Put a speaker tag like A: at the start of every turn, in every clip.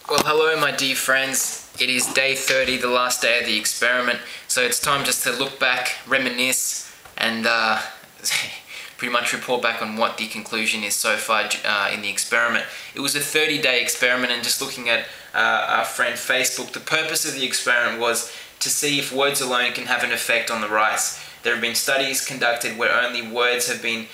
A: Well, hello my dear friends. It is day 30, the last day of the experiment, so it's time just to look back, reminisce, and pretty much report back on what the conclusion is so far in the experiment. It was a 30-day experiment, and just looking at our friend Facebook, the purpose of the experiment was to see if words alone can have an effect on the rice. There have been studies conducted where only words have been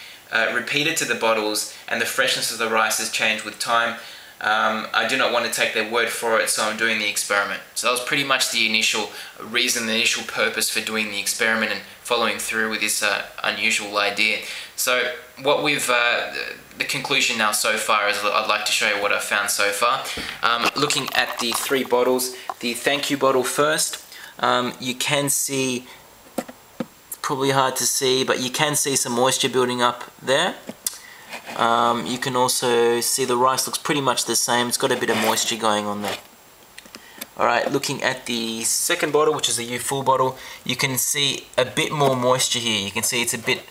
A: repeated to the bottles and the freshness of the rice has changed with time. I do not want to take their word for it, so I'm doing the experiment. So that was pretty much the initial reason, the initial purpose for doing the experiment and following through with this unusual idea. So what we've, the conclusion now so far is I'd like to show you what I've found so far. Looking at the three bottles, the thank you bottle first, you can see, it's probably hard to see, but you can see some moisture building up there. You can also see the rice looks pretty much the same. It's got a bit of moisture going on there. Alright, looking at the second bottle, which is a full bottle, you can see a bit more moisture here. You can see it's a bit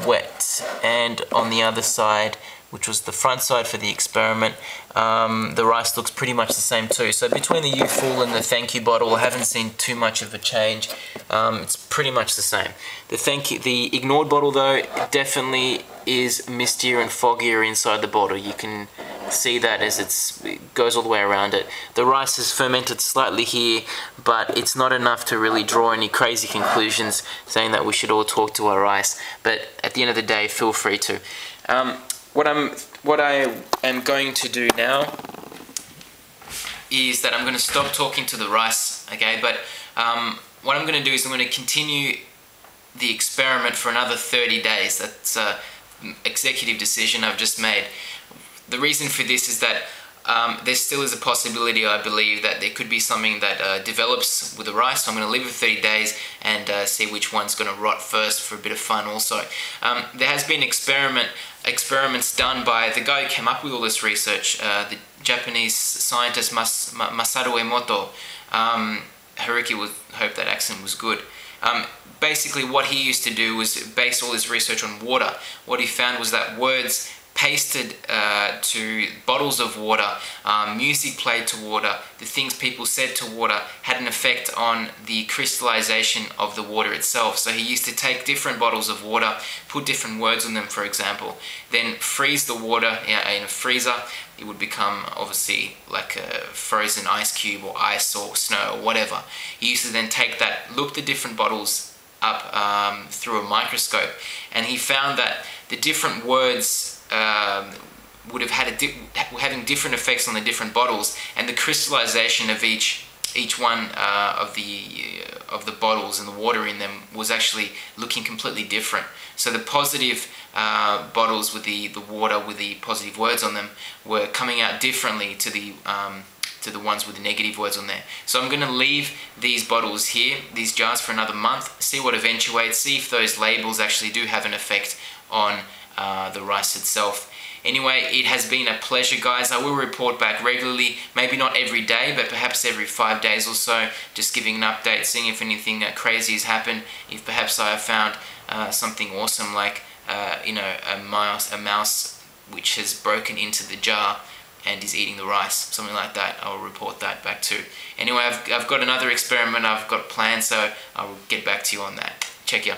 A: wet. And on the other side, which was the front side for the experiment, the rice looks pretty much the same too. So between the full and the thank you bottle, I haven't seen too much of a change. It's pretty much the same. The ignored bottle though, definitely is mistier and foggier inside the bottle. You can see that as it goes all the way around it. The rice is fermented slightly here, but it's not enough to really draw any crazy conclusions saying that we should all talk to our rice. But at the end of the day, feel free to. What I am going to do now is that I'm going to stop talking to the rice, okay? But what I'm going to do is I'm going to continue the experiment for another 30 days. That's an executive decision I've just made. The reason for this is that there still is a possibility, I believe, that there could be something that develops with the rice. So I'm going to leave it for 30 days and see which one's going to rot first for a bit of fun also. There has been experiments done by the guy who came up with all this research, the Japanese scientist Masaru Emoto. Haruki would hope that accent was good. Basically what he used to do was base all his research on water. What he found was that words pasted to bottles of water, music played to water, the things people said to water had an effect on the crystallization of the water itself. So he used to take different bottles of water, put different words on them, for example, then freeze the water in a freezer. It would become obviously like a frozen ice cube or ice or snow or whatever. He used to then take that, look the different bottles up through a microscope, and he found that the different words would have had having different effects on the different bottles, and the crystallization of each one of the bottles and the water in them was actually looking completely different. So the positive bottles with the water with the positive words on them were coming out differently to the ones with the negative words on there. So I'm going to leave these bottles here, these jars, for another month, see what eventuates, see if those labels actually do have an effect on the rice itself. Anyway, it has been a pleasure, guys. I will report back regularly, maybe not every day, but perhaps every 5 days or so, just giving an update, seeing if anything crazy has happened, if perhaps I have found something awesome like a mouse which has broken into the jar and is eating the rice, something like that. I'll report that back too. Anyway, I've got another experiment I've got planned, so I will get back to you on that. Check ya.